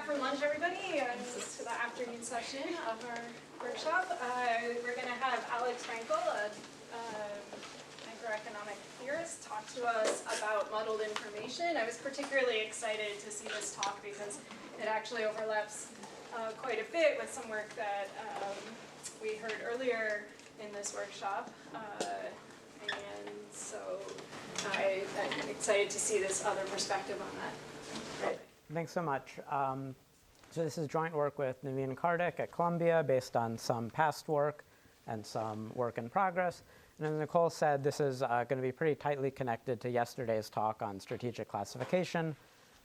for lunch, everybody, to the afternoon session of our workshop. We're going to have Alex Frankel, a macroeconomic theorist, talk to us about muddled information. I was particularly excited to see this talk because it actually overlaps quite a bit with some work that we heard earlier in this workshop. And so I'm excited to see this other perspective on that. Great. Thanks so much. So this is joint work with Naveen Kardik at Columbia based on some past work and some work in progress. And as Nicole said, this is going to be pretty tightly connected to yesterday's talk on strategic classification.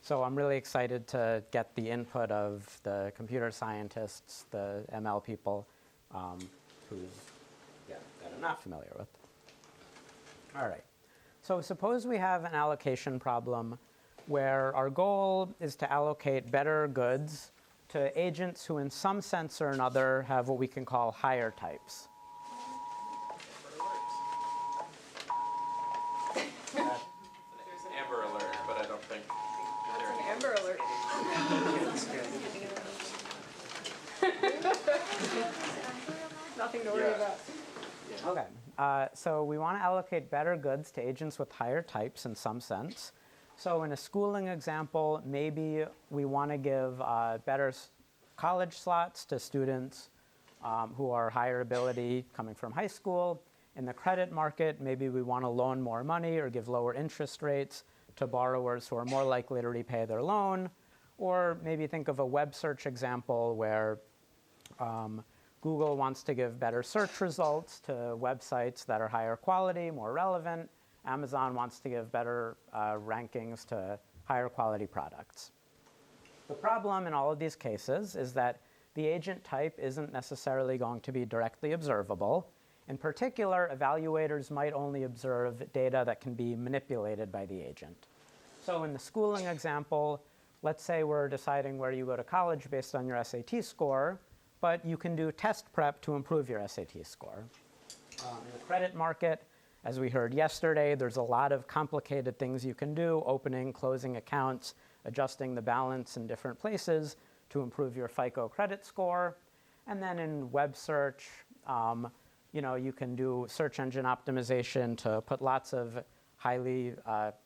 So I'm really excited to get the input of the computer scientists, the ML people, who that I'm not familiar with. All right. So suppose we have an allocation problem where our goal is to allocate better goods to agents who in some sense or another have what we can call higher types. There's an Amber Alert, but I don't think... That's an Amber Alert. Nothing to worry about. Okay. So we want to allocate better goods to agents with higher types in some sense. So in a schooling example, maybe we want to give better college slots to students who are higher ability coming from high school. In the credit market, maybe we want to loan more money or give lower interest rates to borrowers who are more likely to repay their loan. Or maybe think of a web search example where Google wants to give better search results to websites that are higher quality, more relevant. Amazon wants to give better rankings to higher quality products. The problem in all of these cases is that the agent type isn't necessarily going to be directly observable. In particular, evaluators might only observe data that can be manipulated by the agent. So in the schooling example, let's say we're deciding where you go to college based on your SAT score, but you can do test prep to improve your SAT score. In the credit market, as we heard yesterday, there's a lot of complicated things you can do, opening, closing accounts, adjusting the balance in different places to improve your FICO credit score. And then in web search, you can do search engine optimization to put lots of highly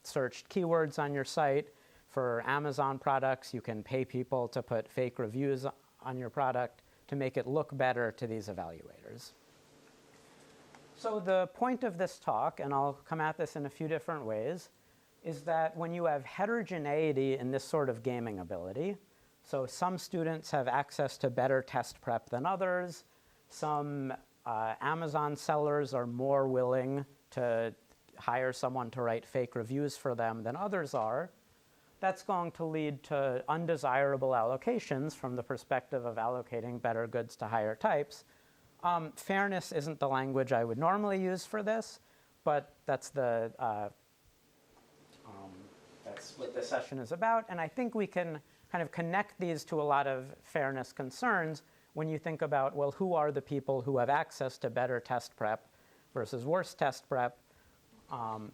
searched keywords on your site. For Amazon products, you can pay people to put fake reviews on your product to make it look better to these evaluators. So the point of this talk, and I'll come at this in a few different ways, is that when you have heterogeneity in this sort of gaming ability, so some students have access to better test prep than others, some Amazon sellers are more willing to hire someone to write fake reviews for them than others are, that's going to lead to undesirable allocations from the perspective of allocating better goods to higher types. Fairness isn't the language I would normally use for this, but that's what this session is about. And I think we can kind of connect these to a lot of fairness concerns when you think about, well, who are the people who have access to better test prep versus worse test prep,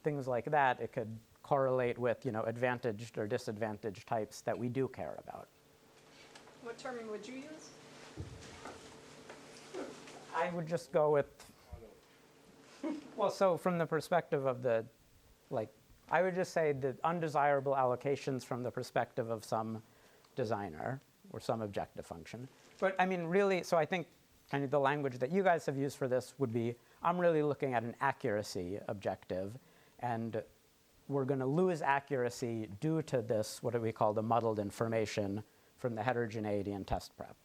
things like that. It could correlate with advantaged or disadvantaged types that we do care about. What term would you use? I would just go with, well, so from the perspective of I would just say the undesirable allocations from the perspective of some designer or some objective function. But I mean, really, so I think kind of the language that you guys have used for this would be, I'm really looking at an accuracy objective, and we're going to lose accuracy due to this, what do we call the muddled information from the heterogeneity in test prep.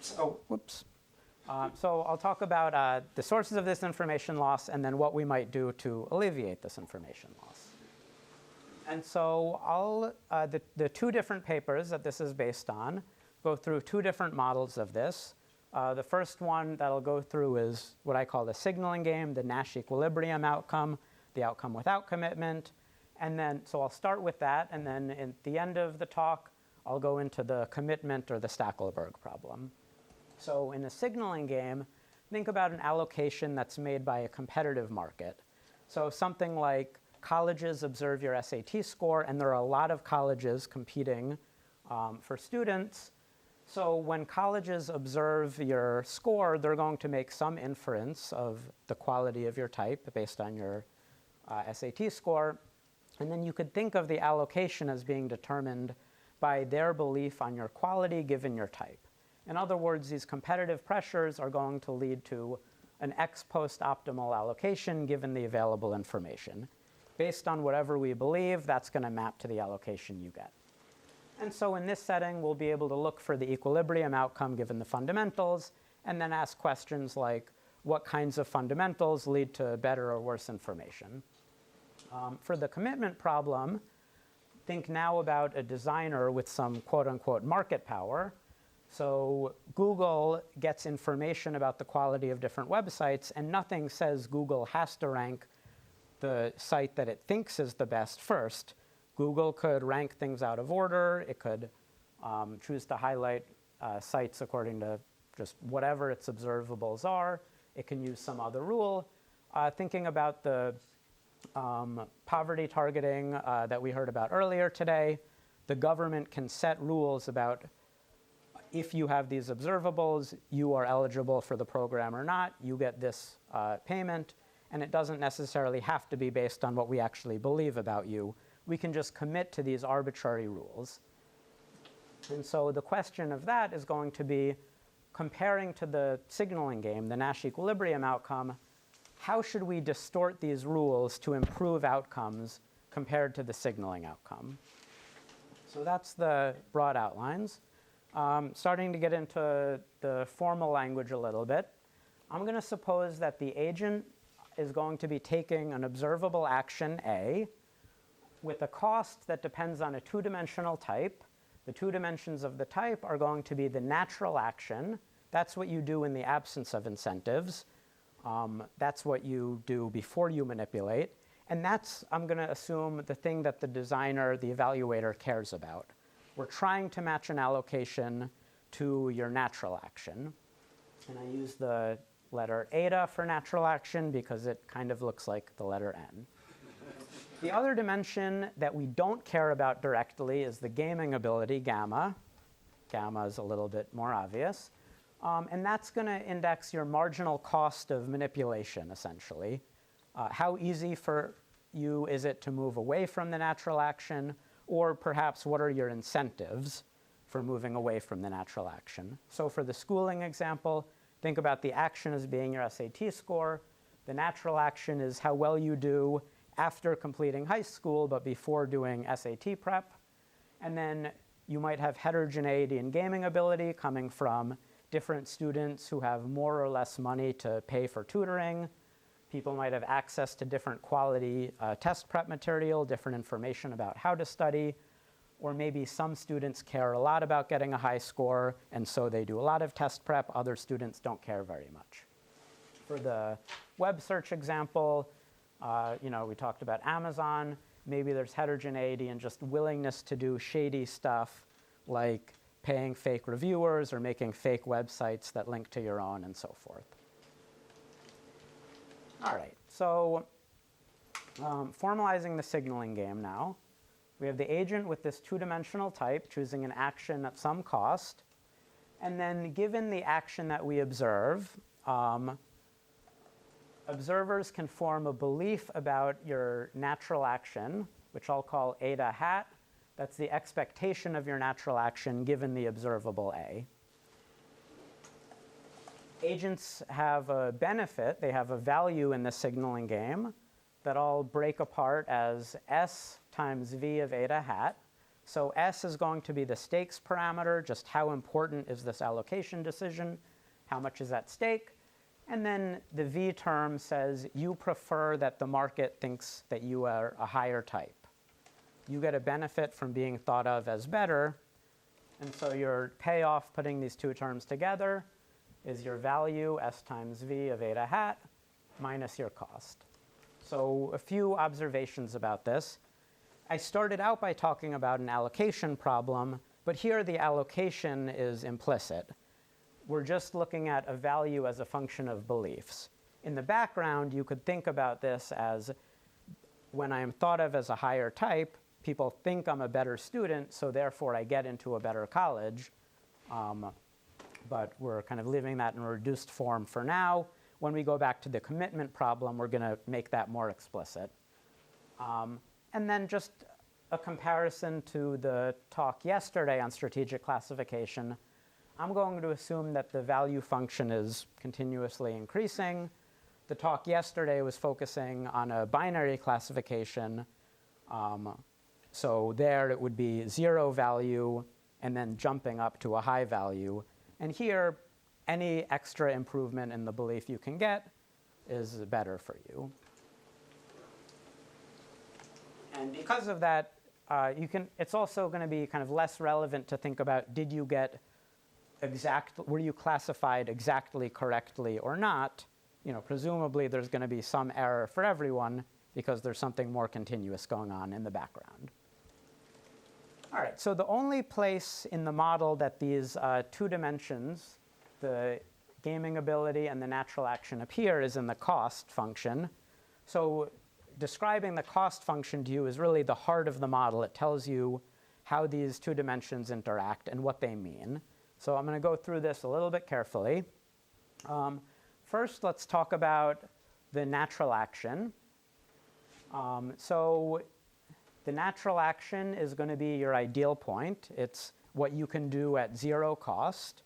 So I'll talk about the sources of this information loss and then what we might do to alleviate this information loss. And so the two different papers that this is based on go through two different models of this. The first one that I'll go through is what I call the signaling game, the Nash equilibrium outcome, the outcome without commitment. And then, so I'll start with that, and then at the end of the talk, I'll go into the commitment or the Stackelberg problem. So in a signaling game, think about an allocation that's made by a competitive market. So something like colleges observe your SAT score, and there are a lot of colleges competing for students. So when colleges observe your score, they're going to make some inference of the quality of your type based on your SAT score. And then you could think of the allocation as being determined by their belief on your quality given your type. In other words, these competitive pressures are going to lead to an ex post optimal allocation given the available information. Based on whatever we believe, that's going to map to the allocation you get. And so in this setting, we'll be able to look for the equilibrium outcome given the fundamentals, and then ask questions like, what kinds of fundamentals lead to better or worse information? For the commitment problem, think now about a designer with some quote-unquote market power. So Google gets information about the quality of different websites, and nothing says Google has to rank the site that it thinks is the best first. Google could rank things out of order. It could choose to highlight sites according to just whatever its observables are. It can use some other rule. Thinking about the poverty targeting that we heard about earlier today, the government can set rules about if you have these observables, you are eligible for the program or not, you get this payment, and it doesn't necessarily have to be based on what we actually believe about you. We can just commit to these arbitrary rules. And so the question of that is going to be, comparing to the signaling game, the Nash equilibrium outcome, how should we distort these rules to improve outcomes compared to the signaling outcome? So that's the broad outlines. Starting to get into the formal language a little bit, I'm going to suppose that the agent is going to be taking an observable action A with a cost that depends on a two-dimensional type. The two dimensions of the type are going to be the natural action. That's what you do in the absence of incentives. That's what you do before you manipulate. And that's, I'm going to assume, the thing that the designer, the evaluator, cares about. We're trying to match an allocation to your natural action. And I use the letter eta for natural action because it kind of looks like the letter N. The other dimension that we don't care about directly is the gaming ability, gamma. Gamma is a little bit more obvious. And that's going to index your marginal cost of manipulation, essentially. How easy for you is it to move away from the natural action? Or perhaps what are your incentives for moving away from the natural action? So for the schooling example, think about the action as being your SAT score. The natural action is how well you do after completing high school, but before doing SAT prep. And then you might have heterogeneity in gaming ability coming from different students who have more or less money to pay for tutoring. People might have access to different quality test prep material, different information about how to study, or maybe some students care a lot about getting a high score, and so they do a lot of test prep. Other students don't care very much. For the web search example, we talked about Amazon. Maybe there's heterogeneity and just willingness to do shady stuff like paying fake reviewers or making fake websites that link to your own and so forth. All right, so formalizing the signaling game now. We have the agent with this two-dimensional type choosing an action at some cost. And then given the action that we observe, observers can form a belief about your natural action, which I'll call eta hat. That's the expectation of your natural action given the observable A. Agents have a benefit. They have a value in the signaling game that I'll break apart as S times V of eta hat. So S is going to be the stakes parameter, just how important is this allocation decision, how much is at stake. And then the V term says you prefer that the market thinks that you are a higher type. You get a benefit from being thought of as better. And so your payoff putting these two terms together is your value, S times V of eta hat, minus your cost. So a few observations about this. I started out by talking about an allocation problem, but here the allocation is implicit. We're just looking at a value as a function of beliefs. In the background, you could think about this as when I am thought of as a higher type, people think I'm a better student, so therefore I get into a better college. But we're kind of leaving that in a reduced form for now. When we go back to the commitment problem, we're going to make that more explicit. And then just a comparison to the talk yesterday on strategic classification. I'm going to assume that the value function is continuously increasing. The talk yesterday was focusing on a binary classification. So there it would be 0 value and then jumping up to a high value. And here, any extra improvement in the belief you can get is better for you. And because of that, it's also going to be kind of less relevant to think about, were you classified exactly correctly or not? Presumably there's going to be some error for everyone because there's something more continuous going on in the background. All right, so the only place in the model that these 2 dimensions, the gaming ability and the natural action, appear is in the cost function. So describing the cost function to you is really the heart of the model. It tells you how these 2 dimensions interact and what they mean. So I'm going to go through this a little bit carefully. First, let's talk about the natural action. So the natural action is going to be your ideal point. It's what you can do at 0 cost.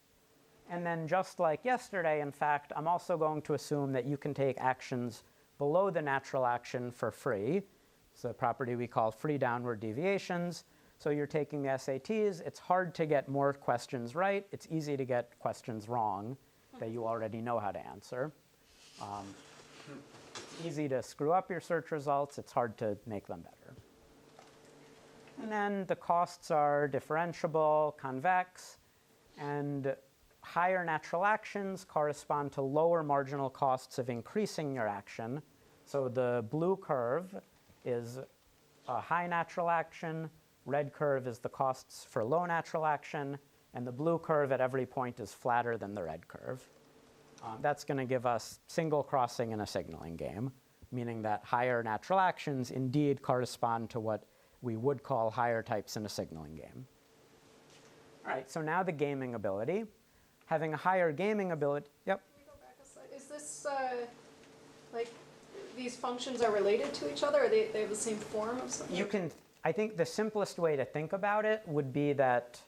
And then just like yesterday, in fact, I'm also going to assume that you can take actions below the natural action for free. It's a property we call free downward deviations. So you're taking the SATs. It's hard to get more questions right. It's easy to get questions wrong that you already know how to answer. It's easy to screw up your search results. It's hard to make them better. And then the costs are differentiable, convex, and higher natural actions correspond to lower marginal costs of increasing your action. So the blue curve is a high natural action, red curve is the costs for low natural action, and the blue curve at every point is flatter than the red curve. That's going to give us single crossing in a signaling game, meaning that higher natural actions indeed correspond to what we would call higher types in a signaling game. All right, so now the gaming ability. Having a higher gaming ability, yep. Can we go back a slide? Is this, like, these functions are related to each other? Or they have the same form of something? I think the simplest way to think about it would be that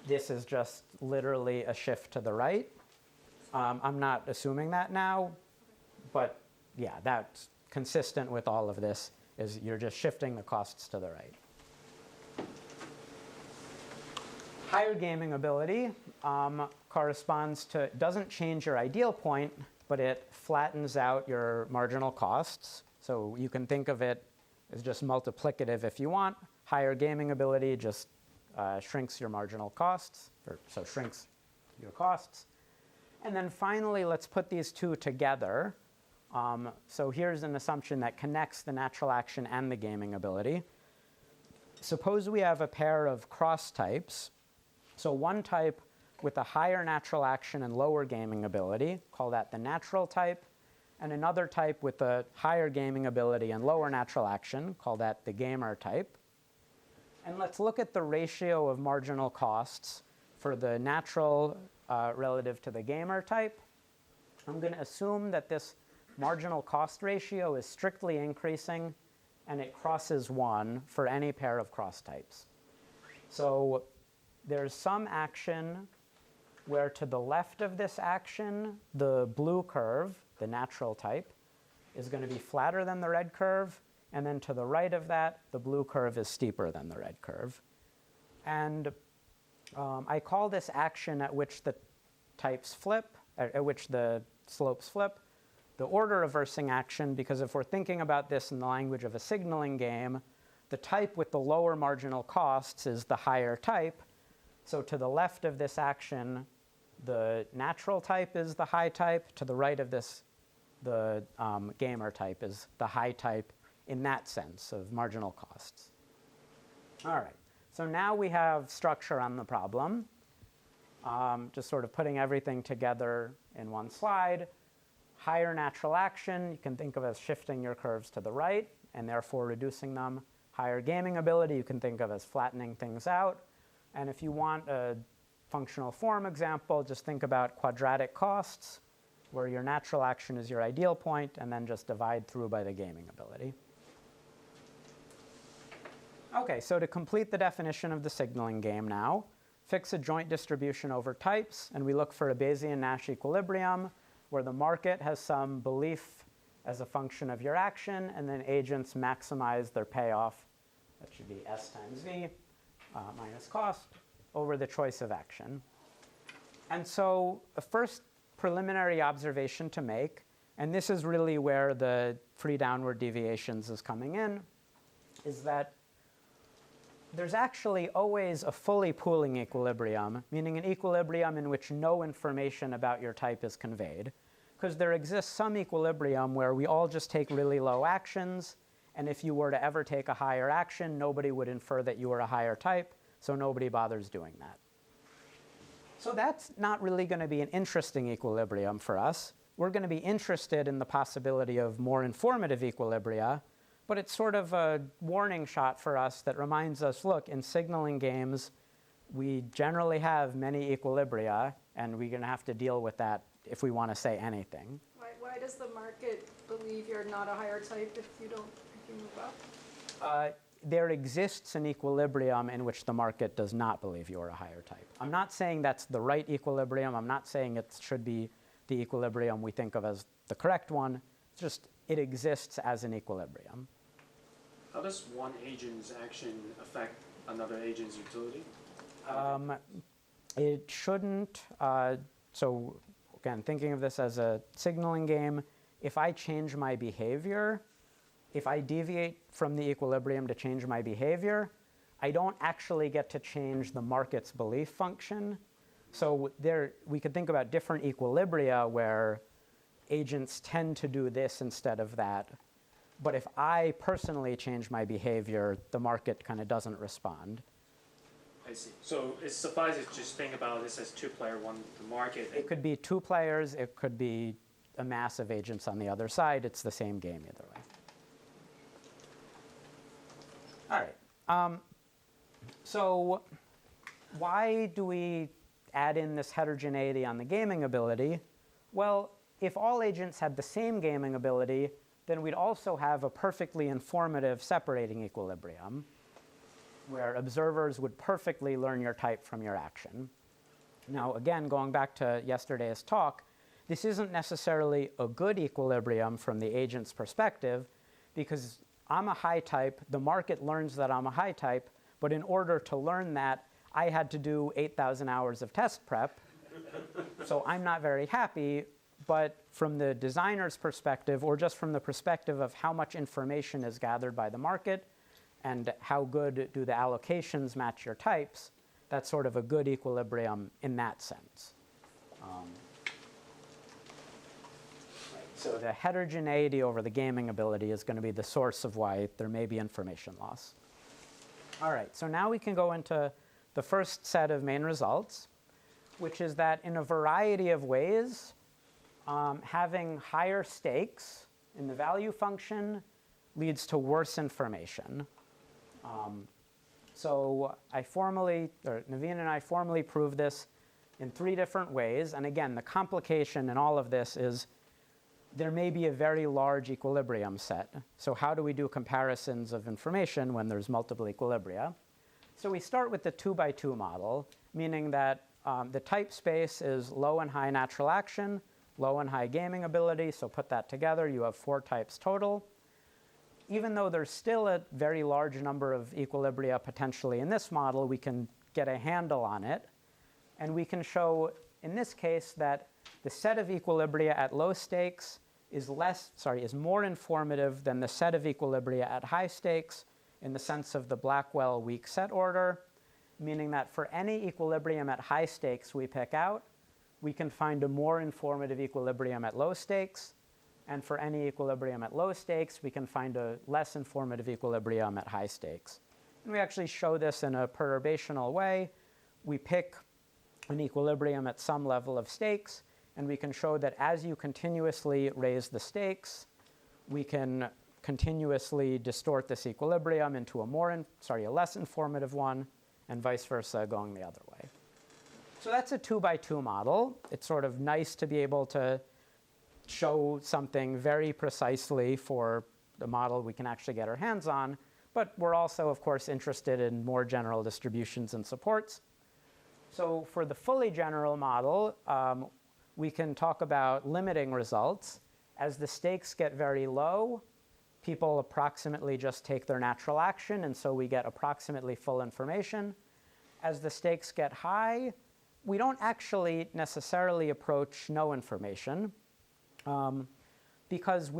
this is just literally a shift to the right. I'm not assuming that now, but yeah, that's consistent with all of this, is you're just shifting the costs to the right. Higher gaming ability corresponds to, doesn't change your ideal point, but it flattens out your marginal costs. So you can think of it as just multiplicative if you want. Higher gaming ability just shrinks your marginal costs, so shrinks your costs. And then finally, let's put these 2 together. So here's an assumption that connects the natural action and the gaming ability. Suppose we have a pair of cross types. So one type with a higher natural action and lower gaming ability, call that the natural type, and another type with a higher gaming ability and lower natural action, call that the gamer type. And let's look at the ratio of marginal costs for the natural relative to the gamer type. I'm going to assume that this marginal cost ratio is strictly increasing, and it crosses 1 for any pair of cross types. So there's some action where to the left of this action, the blue curve, the natural type, is going to be flatter than the red curve, and then to the right of that, the blue curve is steeper than the red curve. And I call this action at which the types flip, at which the slopes flip, the order reversing action, because if we're thinking about this in the language of a signaling game, the type with the lower marginal costs is the higher type. So to the left of this action, the natural type is the high type. To the right of this, the gamer type is the high type in that sense of marginal costs. All right, so now we have structure on the problem. Just sort of putting everything together in one slide. Higher natural action, you can think of as shifting your curves to the right and therefore reducing them. higher gaming ability, you can think of as flattening things out. And if you want a functional form example, just think about quadratic costs, where your natural action is your ideal point, and then just divide through by the gaming ability. OK, so to complete the definition of the signaling game now, fix a joint distribution over types, and we look for a Bayesian-Nash equilibrium where the market has some belief as a function of your action, and then agents maximize their payoff. That should be S times V minus cost over the choice of action. And so a first preliminary observation to make, and this is really where the free downward deviations is coming in, is that there's actually always a fully pooling equilibrium, meaning an equilibrium in which no information about your type is conveyed. Because there exists some equilibrium where we all just take really low actions, and if you were to ever take a higher action, nobody would infer that you were a higher type, so nobody bothers doing that. So that's not really going to be an interesting equilibrium for us. We're going to be interested in the possibility of more informative equilibria, but it's sort of a warning shot for us that reminds us, look, in signaling games, we generally have many equilibria, and we're going to have to deal with that if we want to say anything. Why does the market believe you're not a higher type if you move up? There exists an equilibrium in which the market does not believe you're a higher type. I'm not saying that's the right equilibrium. I'm not saying it should be the equilibrium we think of as the correct one. It's just it exists as an equilibrium. How does one agent's action affect another agent's utility? It shouldn't. So again, thinking of this as a signaling game, if I change my behavior, if I deviate from the equilibrium to change my behavior, I don't actually get to change the market's belief function. So we could think about different equilibria where agents tend to do this instead of that. But if I personally change my behavior, the market kind of doesn't respond. I see. So it suffices to just think about this as two-player, one the market. It could be two players. It could be a mass of agents on the other side. It's the same game either way. All right. So why do we add in this heterogeneity on the gaming ability? Well, if all agents had the same gaming ability, then we'd also have a perfectly informative separating equilibrium where observers would perfectly learn your type from your action. Now, again, going back to yesterday's talk, this isn't necessarily a good equilibrium from the agent's perspective, because I'm a high type, the market learns that I'm a high type, but in order to learn that, I had to do 8,000 hours of test prep, so I'm not very happy. But from the designer's perspective, or just from the perspective of how much information is gathered by the market, and how good do the allocations match your types, that's sort of a good equilibrium in that sense. So the heterogeneity over the gaming ability is going to be the source of why there may be information loss. All right, so now we can go into the first set of main results, which is that in a variety of ways, having higher stakes in the value function leads to worse information. So Naveen and I formally proved this in 3 different ways. And again, the complication in all of this is there may be a very large equilibrium set. So how do we do comparisons of information when there's multiple equilibria? So we start with the 2x2 model, meaning that the type space is low and high natural action, low and high gaming ability. So put that together, you have 4 types total. Even though there's still a very large number of equilibria potentially in this model, we can get a handle on it. And we can show, in this case, that the set of equilibria at low stakes is more informative than the set of equilibria at high stakes in the sense of the Blackwell weak set order, meaning that for any equilibrium at high stakes we pick out, we can find a more informative equilibrium at low stakes. And for any equilibrium at low stakes, we can find a less informative equilibrium at high stakes. And we actually show this in a perturbational way. We pick an equilibrium at some level of stakes, and we can show that as you continuously raise the stakes, we can continuously distort this equilibrium into a less informative one, and vice versa going the other way. So that's a 2-by-2 model. It's sort of nice to be able to show something very precisely for the model we can actually get our hands on, but we're also, of course, interested in more general distributions and supports. So for the fully general model, we can talk about limiting results. As the stakes get very low, people approximately just take their natural action, and so we get approximately full information. As the stakes get high, we don't actually necessarily approach no information, because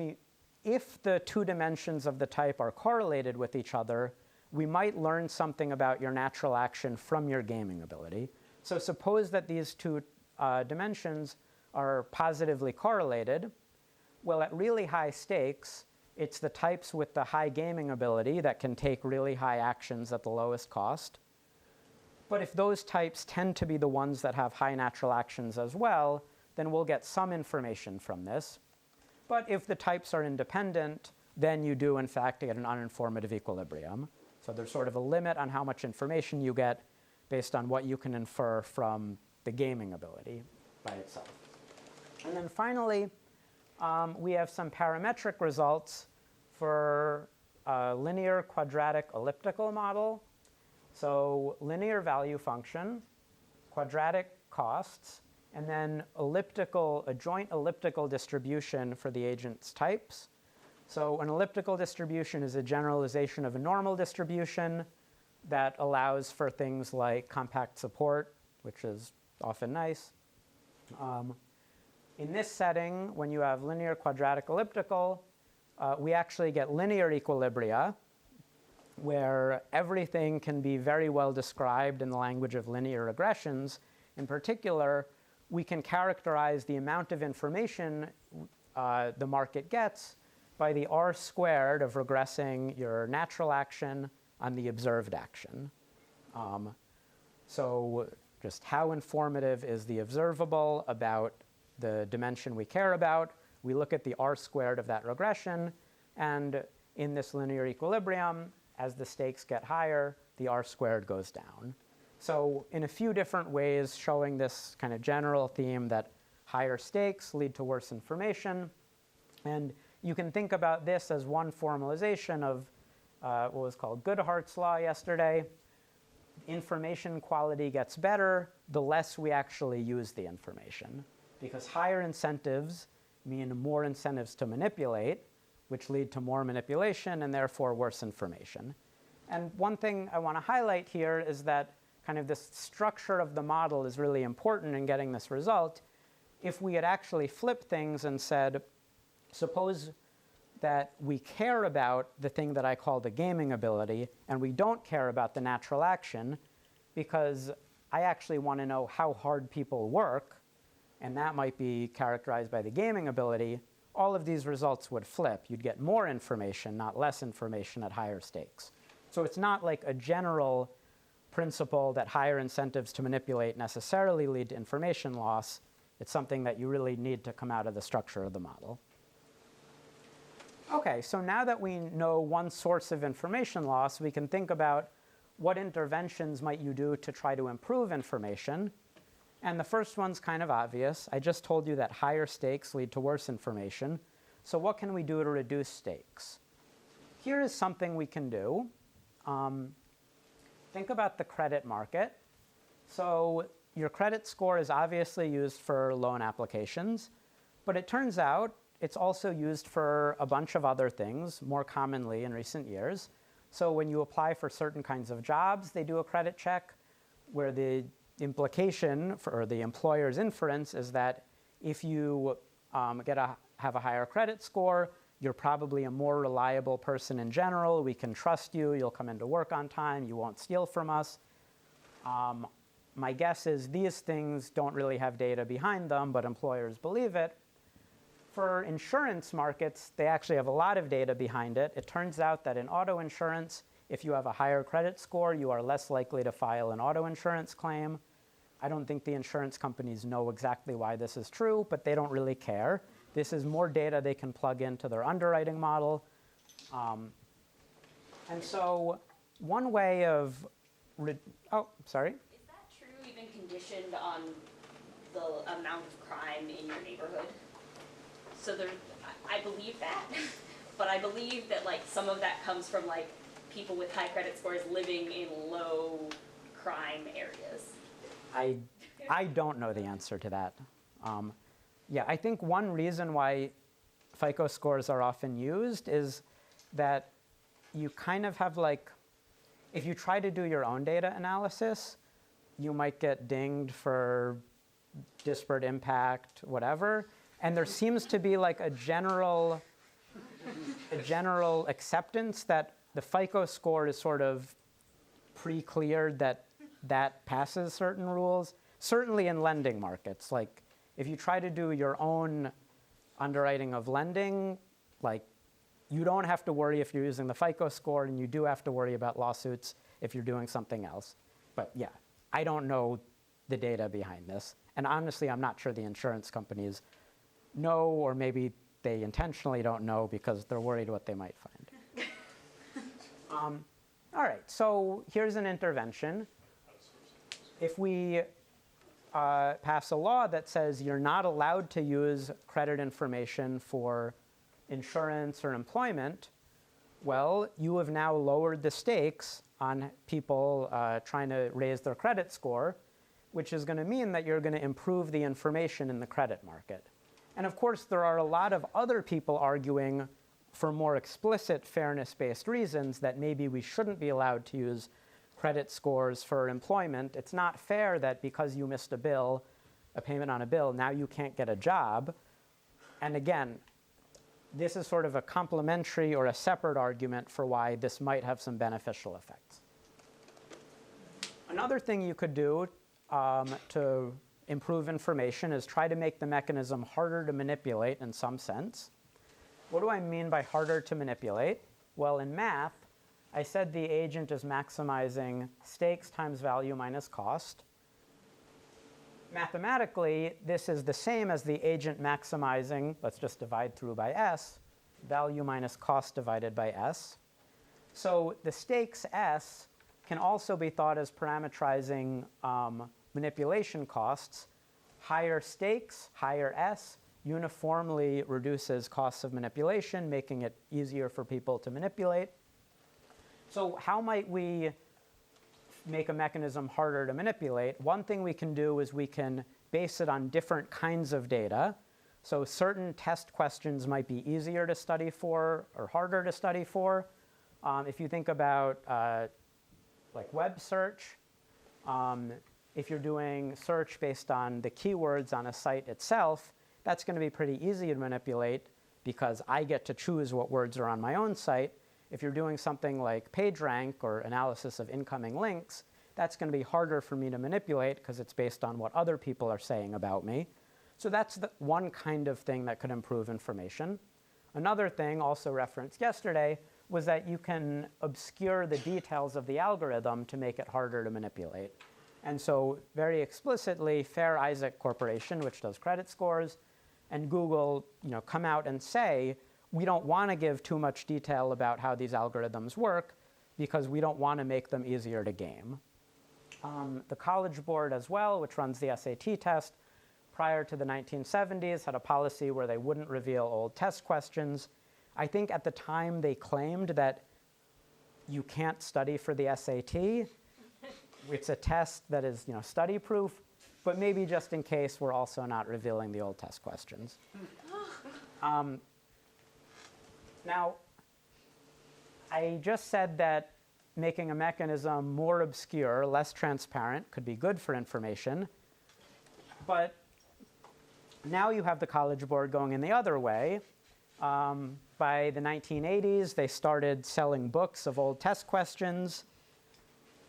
if the two dimensions of the type are correlated with each other, we might learn something about your natural action from your gaming ability. So suppose that these two dimensions are positively correlated. Well, at really high stakes, it's the types with the high gaming ability that can take really high actions at the lowest cost. But if those types tend to be the ones that have high natural actions as well, then we'll get some information from this. But if the types are independent, then you do, in fact, get an uninformative equilibrium. So there's sort of a limit on how much information you get based on what you can infer from the gaming ability by itself. And then finally, we have some parametric results for a linear quadratic elliptical model. So linear value function, quadratic costs, and then a joint elliptical distribution for the agent's types. So an elliptical distribution is a generalization of a normal distribution that allows for things like compact support, which is often nice. In this setting, when you have linear quadratic elliptical, we actually get linear equilibria, where everything can be very well described in the language of linear regressions. In particular, we can characterize the amount of information the market gets by the R squared of regressing your natural action on the observed action. So just how informative is the observable about the dimension we care about? We look at the R squared of that regression, and in this linear equilibrium, as the stakes get higher, the R squared goes down. So in a few different ways, showing this kind of general theme that higher stakes lead to worse information. And you can think about this as one formalization of what was called Goodhart's law yesterday. Information quality gets better the less we actually use the information, because higher incentives mean more incentives to manipulate, which lead to more manipulation and therefore worse information. And one thing I want to highlight here is that kind of this structure of the model is really important in getting this result. If we had actually flipped things and said, suppose that we care about the thing that I call the gaming ability, and we don't care about the natural action, because I actually want to know how hard people work, and that might be characterized by the gaming ability, all of these results would flip. You'd get more information, not less information at higher stakes. So it's not like a general principle that higher incentives to manipulate necessarily lead to information loss. It's something that you really need to come out of the structure of the model. Okay, so now that we know one source of information loss, we can think about what interventions might you do to try to improve information. And the first one's kind of obvious. I just told you that higher stakes lead to worse information. So what can we do to reduce stakes? Here is something we can do. Think about the credit market. So your credit score is obviously used for loan applications, but it turns out it's also used for a bunch of other things, more commonly in recent years. So when you apply for certain kinds of jobs, they do a credit check, where the implication or the employer's inference is that if you have a higher credit score, you're probably a more reliable person in general. We can trust you. You'll come into work on time. You won't steal from us. My guess is these things don't really have data behind them, but employers believe it. For insurance markets, they actually have a lot of data behind it. It turns out that in auto insurance, if you have a higher credit score, you are less likely to file an auto insurance claim. I don't think the insurance companies know exactly why this is true, but they don't really care. This is more data they can plug into their underwriting model. And so one way of, sorry. Is that true even conditioned on the amount of crime in your neighborhood? So I believe that, but I believe that like some of that comes from like people with high credit scores living in low crime areas. I don't know the answer to that. Yeah, I think one reason why FICO scores are often used is that you kind of have like, if you try to do your own data analysis, you might get dinged for disparate impact, whatever. And there seems to be like a general acceptance that the FICO score is sort of pre-cleared that passes certain rules. Certainly in lending markets, like if you try to do your own underwriting of lending, like you don't have to worry if you're using the FICO score, and you do have to worry about lawsuits if you're doing something else. But yeah, I don't know the data behind this. And honestly, I'm not sure the insurance companies know, or maybe they intentionally don't know because they're worried what they might find. All right, so here's an intervention. If we pass a law that says you're not allowed to use credit information for insurance or employment, well, you have now lowered the stakes on people trying to raise their credit score, which is going to mean that you're going to improve the information in the credit market. And of course, there are a lot of other people arguing for more explicit fairness-based reasons that maybe we shouldn't be allowed to use credit scores for employment. It's not fair that because you missed a payment on a bill, now you can't get a job. And again, this is sort of a complementary or a separate argument for why this might have some beneficial effects. Another thing you could do to improve information is try to make the mechanism harder to manipulate in some sense. What do I mean by harder to manipulate? Well, in math, I said the agent is maximizing stakes times value minus cost. Mathematically, this is the same as the agent maximizing, let's just divide through by s, value minus cost divided by s. So the stakes s can also be thought as parameterizing manipulation costs. Higher stakes, higher s, uniformly reduces costs of manipulation, making it easier for people to manipulate. So how might we make a mechanism harder to manipulate? One thing we can do is we can base it on different kinds of data. So certain test questions might be easier to study for or harder to study for. If you think about like web search, if you're doing search based on the keywords on a site itself, that's going to be pretty easy to manipulate because I get to choose what words are on my own site. If you're doing something like PageRank or analysis of incoming links, that's going to be harder for me to manipulate because it's based on what other people are saying about me. So that's the one kind of thing that could improve information. Another thing, also referenced yesterday, was that you can obscure the details of the algorithm to make it harder to manipulate. And so very explicitly, Fair Isaac Corporation, which does credit scores, and Google come out and say, we don't want to give too much detail about how these algorithms work because we don't want to make them easier to game. The College Board as well, which runs the SAT test, prior to the 1970s had a policy where they wouldn't reveal old test questions. I think at the time they claimed that you can't study for the SAT. It's a test that is study proof, but maybe just in case we're also not revealing the old test questions. Now, I just said that making a mechanism more obscure, less transparent, could be good for information. But now you have the College Board going in the other way. By the 1980s, they started selling books of old test questions.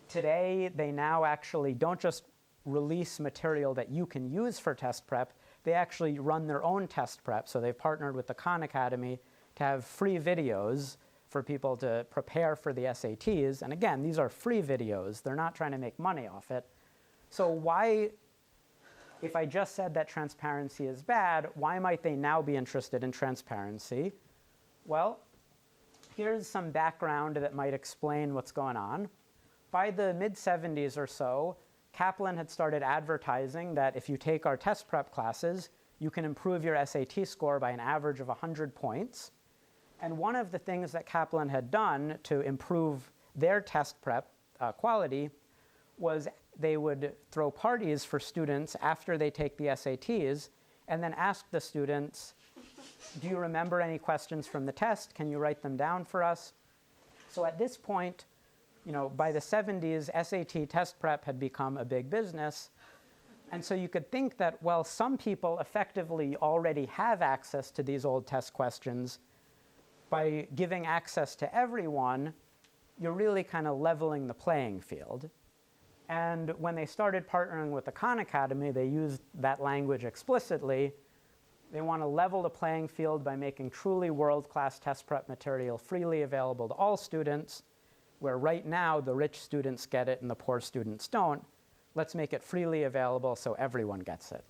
Today, they now actually don't just release material that you can use for test prep. They actually run their own test prep. So they've partnered with the Khan Academy to have free videos for people to prepare for the SATs. And again, these are free videos. They're not trying to make money off it. So why, if I just said that transparency is bad, why might they now be interested in transparency? Well, here's some background that might explain what's going on. By the mid-'70s or so, Kaplan had started advertising that if you take our test prep classes, you can improve your SAT score by an average of 100 points. And one of the things that Kaplan had done to improve their test prep quality was they would throw parties for students after they take the SATs and then ask the students, do you remember any questions from the test? Can you write them down for us? So at this point, by the 70s, SAT test prep had become a big business. And so you could think that, well, some people effectively already have access to these old test questions. By giving access to everyone, you're really kind of leveling the playing field. And when they started partnering with the Khan Academy, they used that language explicitly. They want to level the playing field by making truly world-class test prep material freely available to all students, where right now the rich students get it and the poor students don't. Let's make it freely available so everyone gets it.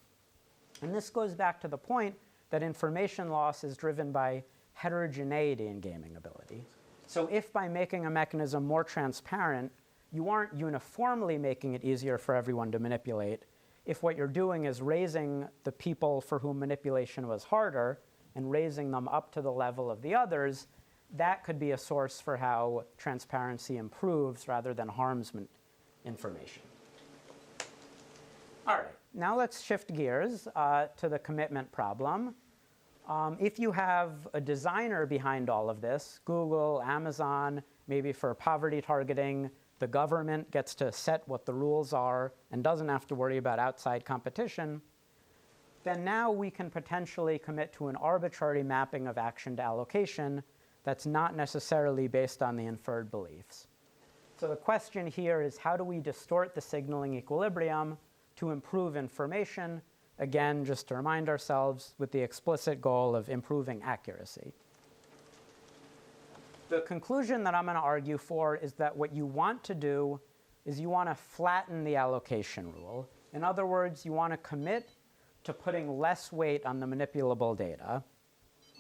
And this goes back to the point that information loss is driven by heterogeneity in gaming ability. So if by making a mechanism more transparent, you aren't uniformly making it easier for everyone to manipulate, if what you're doing is raising the people for whom manipulation was harder and raising them up to the level of the others, that could be a source for how transparency improves rather than harms information. All right, now let's shift gears to the commitment problem. If you have a designer behind all of this, Google, Amazon, maybe for poverty targeting, the government gets to set what the rules are and doesn't have to worry about outside competition, then now we can potentially commit to an arbitrary mapping of action to allocation that's not necessarily based on the inferred beliefs. So the question here is, how do we distort the signaling equilibrium to improve information? Again, just to remind ourselves, with the explicit goal of improving accuracy. The conclusion that I'm going to argue for is that what you want to do is you want to flatten the allocation rule. In other words, you want to commit to putting less weight on the manipulable data.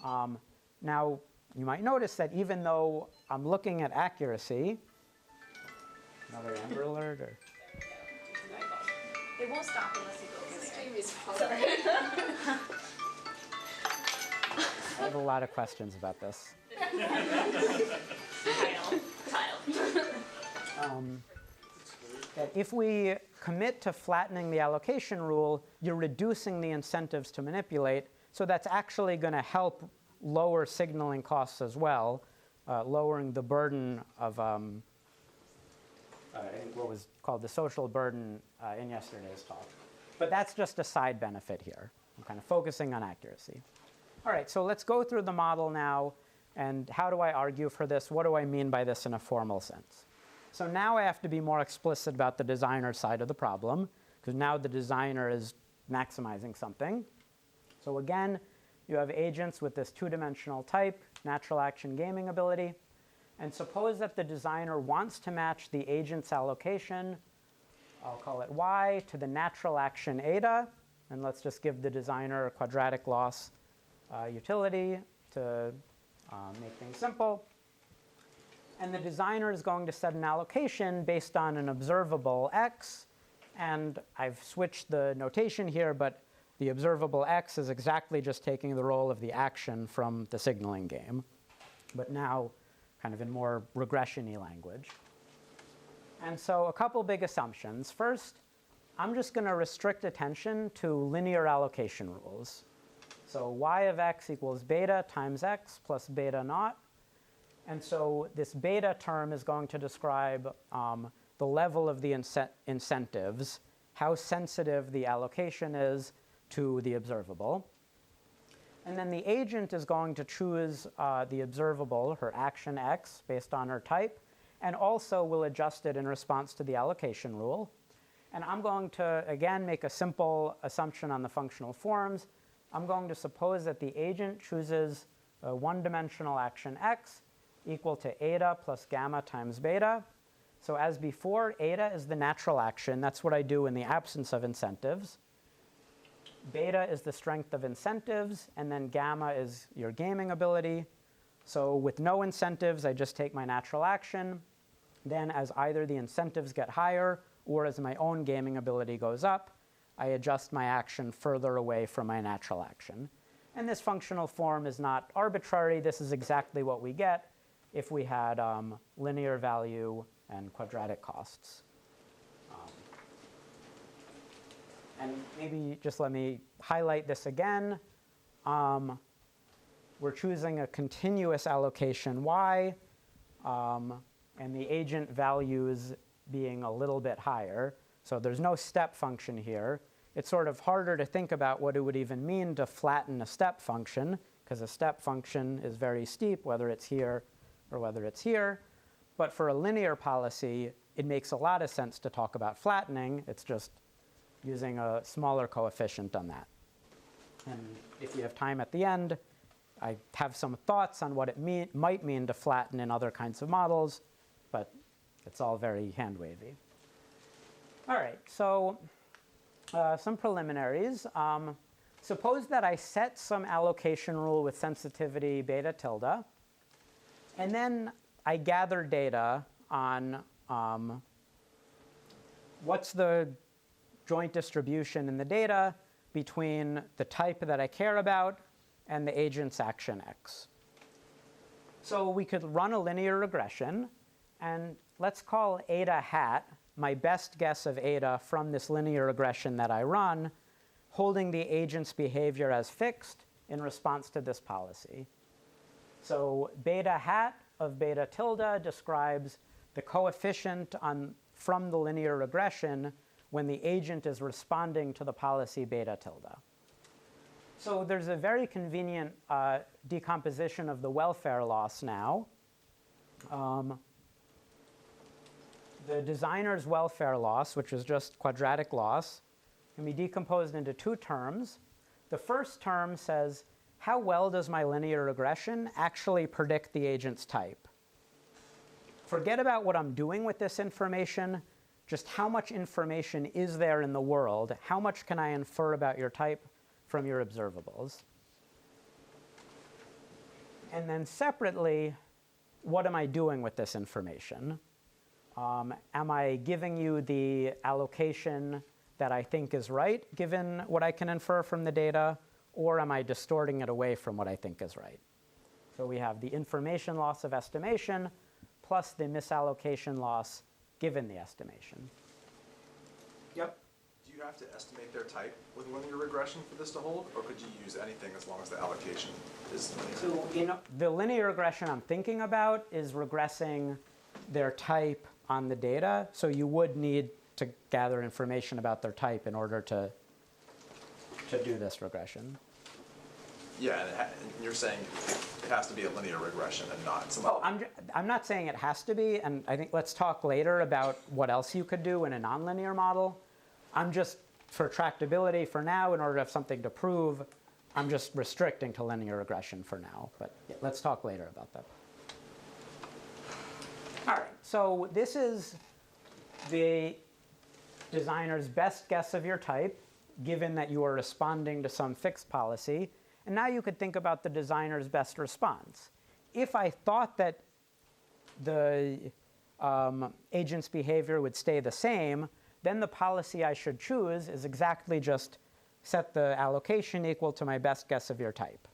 Now, you might notice that even though I'm looking at accuracy, another Amber Alert, or It won't stop unless you go this way. Jamie's fault. I have a lot of questions about this. That if we commit to flattening the allocation rule, you're reducing the incentives to manipulate, so that's actually going to help lower signaling costs as well, lowering the burden of what was called the social burden in yesterday's talk. But that's just a side benefit here. I'm kind of focusing on accuracy. All right, so let's go through the model now. And how do I argue for this? What do I mean by this in a formal sense? So now I have to be more explicit about the designer side of the problem, because now the designer is maximizing something. So again, you have agents with this two-dimensional type, natural action gaming ability. And suppose that the designer wants to match the agent's allocation, I'll call it y, to the natural action eta. And let's just give the designer a quadratic loss utility to make things simple. And the designer is going to set an allocation based on an observable x. And I've switched the notation here, but the observable x is exactly just taking the role of the action from the signaling game, but now kind of in more regression-y language. And so a couple big assumptions. First, I'm just going to restrict attention to linear allocation rules. So y of x equals beta times x plus beta naught. And so this beta term is going to describe the level of the incentives, how sensitive the allocation is to the observable. And then the agent is going to choose the observable, her action x, based on her type, and also will adjust it in response to the allocation rule. And I'm going to, again, make a simple assumption on the functional forms. I'm going to suppose that the agent chooses a one-dimensional action x equal to eta plus gamma times beta. So as before, eta is the natural action. That's what I do in the absence of incentives. Beta is the strength of incentives, and then gamma is your gaming ability. So with no incentives, I just take my natural action. Then as either the incentives get higher or as my own gaming ability goes up, I adjust my action further away from my natural action. And this functional form is not arbitrary. This is exactly what we get if we had linear value and quadratic costs. And maybe just let me highlight this again. We're choosing a continuous allocation y, and the agent values being a little bit higher. So there's no step function here. It's sort of harder to think about what it would even mean to flatten a step function, because a step function is very steep, whether it's here or whether it's here. But for a linear policy, it makes a lot of sense to talk about flattening. It's just using a smaller coefficient on that. And if we have time at the end, I have some thoughts on what it might mean to flatten in other kinds of models, but it's all very hand-wavy. All right, so some preliminaries. Suppose that I set some allocation rule with sensitivity beta tilde, and then I gather data on what's the joint distribution in the data between the type that I care about and the agent's action x. So we could run a linear regression, and let's call eta hat my best guess of eta from this linear regression that I run, holding the agent's behavior as fixed in response to this policy. So beta hat of beta tilde describes the coefficient from the linear regression when the agent is responding to the policy beta tilde. So there's a very convenient decomposition of the welfare loss now. The designer's welfare loss, which is just quadratic loss, can be decomposed into two terms. The first term says, how well does my linear regression actually predict the agent's type? Forget about what I'm doing with this information. Just how much information is there in the world? How much can I infer about your type from your observables? And then separately, what am I doing with this information? Am I giving you the allocation that I think is right, given what I can infer from the data, or am I distorting it away from what I think is right? So we have the information loss of estimation plus the misallocation loss given the estimation. Yep. Do you have to estimate their type with linear regression for this to hold, or could you use anything as long as the allocation is linear? So the linear regression I'm thinking about is regressing their type on the data. So you would need to gather information about their type in order to do this regression. Yeah, and you're saying it has to be a linear regression and not some Oh, I'm not saying it has to be, and I think let's talk later about what else you could do in a nonlinear model. I'm just, for tractability for now, in order to have something to prove, I'm just restricting to linear regression for now. But yeah, let's talk later about that. All right, so this is the designer's best guess of your type, given that you are responding to some fixed policy. And now you could think about the designer's best response. If I thought that the agent's behavior would stay the same, then the policy I should choose is exactly just set the allocation equal to my best guess of your type.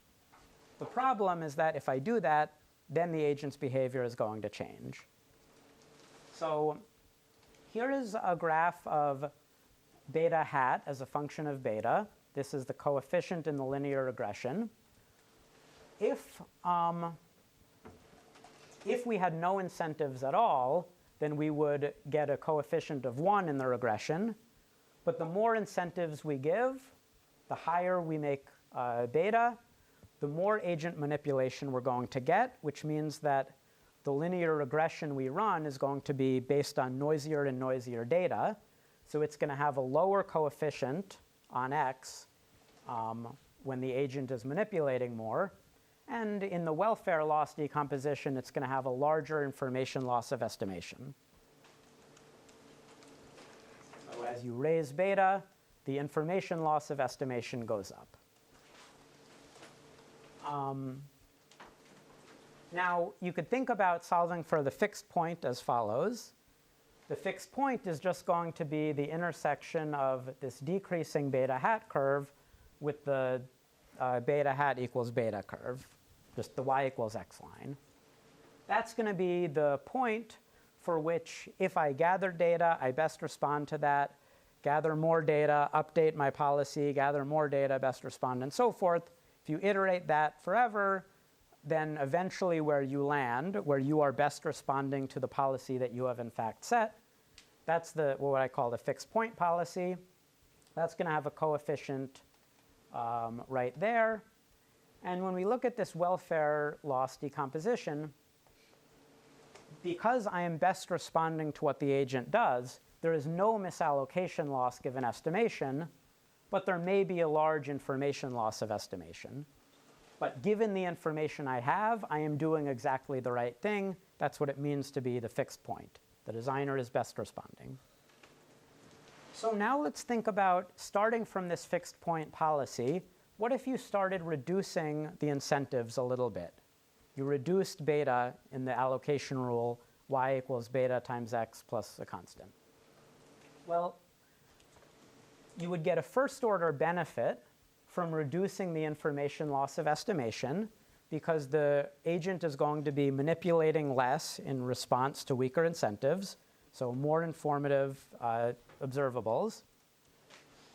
The problem is that if I do that, then the agent's behavior is going to change. So here is a graph of beta hat as a function of beta. This is the coefficient in the linear regression. If we had no incentives at all, then we would get a coefficient of 1 in the regression. But the more incentives we give, the higher we make beta, the more agent manipulation we're going to get, which means that the linear regression we run is going to be based on noisier and noisier data. So it's going to have a lower coefficient on x when the agent is manipulating more. And in the welfare loss decomposition, it's going to have a larger information loss of estimation. So as you raise beta, the information loss of estimation goes up. Now, you could think about solving for the fixed point as follows. The fixed point is just going to be the intersection of this decreasing beta hat curve with the beta hat equals beta curve, just the y equals x line. That's going to be the point for which, if I gather data, I best respond to that, gather more data, update my policy, gather more data, best respond, and so forth. If you iterate that forever, then eventually where you land, where you are best responding to the policy that you have in fact set, that's what I call the fixed point policy. That's going to have a coefficient right there. And when we look at this welfare loss decomposition, because I am best responding to what the agent does, there is no misallocation loss given estimation, but there may be a large information loss of estimation. But given the information I have, I am doing exactly the right thing. That's what it means to be the fixed point. The designer is best responding. So now let's think about, starting from this fixed point policy, what if you started reducing the incentives a little bit? You reduced beta in the allocation rule, y equals beta times x plus a constant. Well, you would get a first order benefit from reducing the information loss of estimation, because the agent is going to be manipulating less in response to weaker incentives, so more informative observables.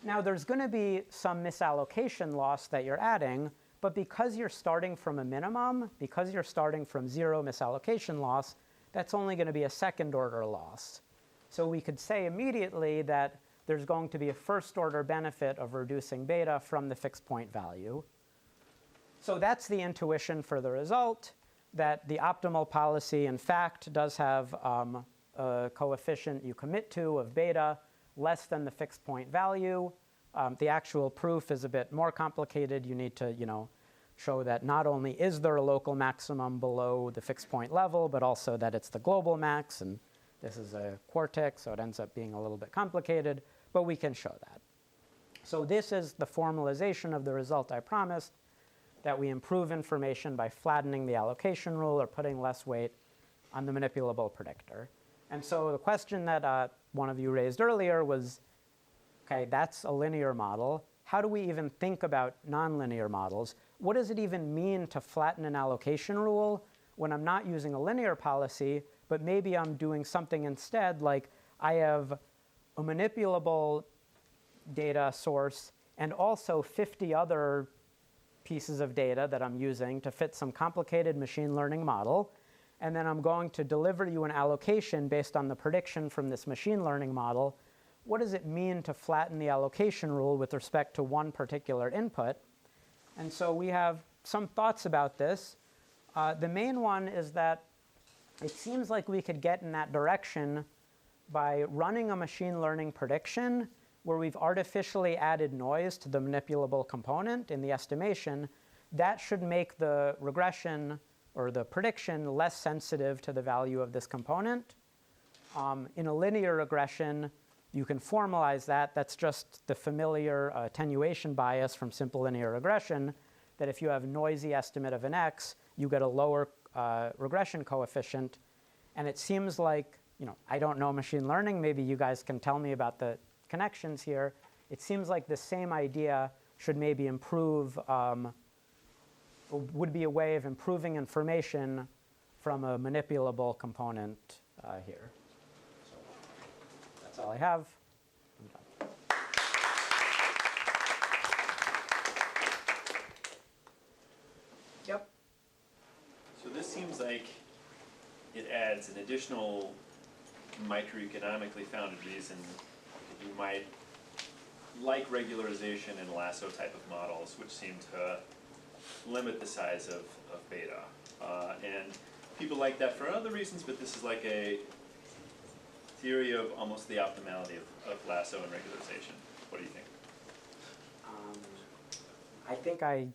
Now, there's going to be some misallocation loss that you're adding, but because you're starting from a minimum, because you're starting from zero misallocation loss, that's only going to be a second order loss. So we could say immediately that there's going to be a first order benefit of reducing beta from the fixed point value. So that's the intuition for the result, that the optimal policy, in fact, does have a coefficient you commit to of beta less than the fixed point value. The actual proof is a bit more complicated. You need to, show that not only is there a local maximum below the fixed point level, but also that it's the global max. And this is a quartic, so it ends up being a little bit complicated, but we can show that. So this is the formalization of the result I promised, that we improve information by flattening the allocation rule or putting less weight on the manipulable predictor. And so the question that one of you raised earlier was, okay, that's a linear model. How do we even think about nonlinear models? What does it even mean to flatten an allocation rule when I'm not using a linear policy, but maybe I'm doing something instead, like I have a manipulable data source and also 50 other pieces of data that I'm using to fit some complicated machine learning model, and then I'm going to deliver you an allocation based on the prediction from this machine learning model. What does it mean to flatten the allocation rule with respect to one particular input? And so we have some thoughts about this. The main one is that it seems like we could get in that direction by running a machine learning prediction where we've artificially added noise to the manipulable component in the estimation. That should make the regression or the prediction less sensitive to the value of this component. In a linear regression, you can formalize that. That's just the familiar attenuation bias from simple linear regression, that if you have noisy estimate of an x, you get a lower regression coefficient. And it seems like, I don't know machine learning. Maybe you guys can tell me about the connections here. It seems like the same idea should maybe improve, would be a way of improving information from a manipulable component here. So that's all I have. I'm done. Yep. So this seems like it adds an additional microeconomically founded reason that you might like regularization in lasso type of models, which seem to limit the size of beta. And people like that for other reasons, but this is like a theory of almost the optimality of lasso and regularization. What do you think? I think I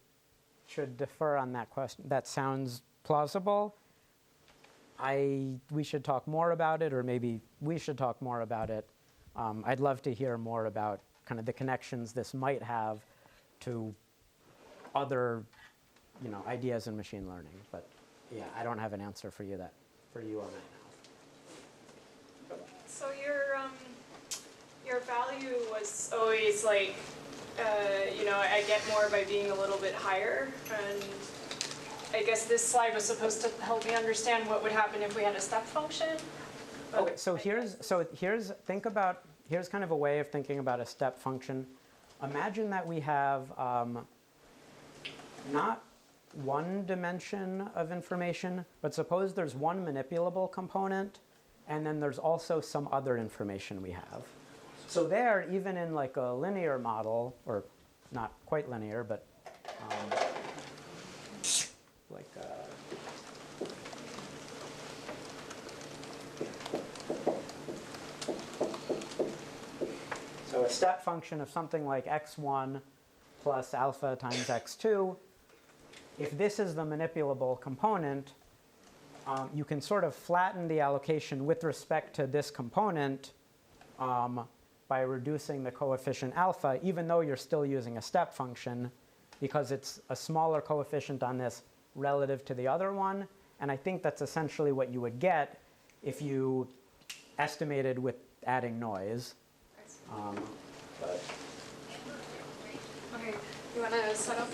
should defer on that question. That sounds plausible. We should talk more about it, or maybe we should talk more about it. I'd love to hear more about kind of the connections this might have to other, ideas in machine learning. But Yeah, I don't have an answer for you on that now. So your value was always like, I get more by being a little bit higher, and I guess this slide was supposed to help me understand what would happen if we had a step function. But Okay, so here's kind of a way of thinking about a step function. Imagine that we have not one dimension of information, but suppose there's one manipulable component, and then there's also some other information we have. So there, even in like a linear model, or not quite linear, but so a step function of something like x1 plus alpha times x2, if this is the manipulable component, you can sort of flatten the allocation with respect to this component by reducing the coefficient alpha, even though you're still using a step function, because it's a smaller coefficient on this relative to the other one. And I think that's essentially what you would get if you estimated with adding noise. Okay, you want to set up?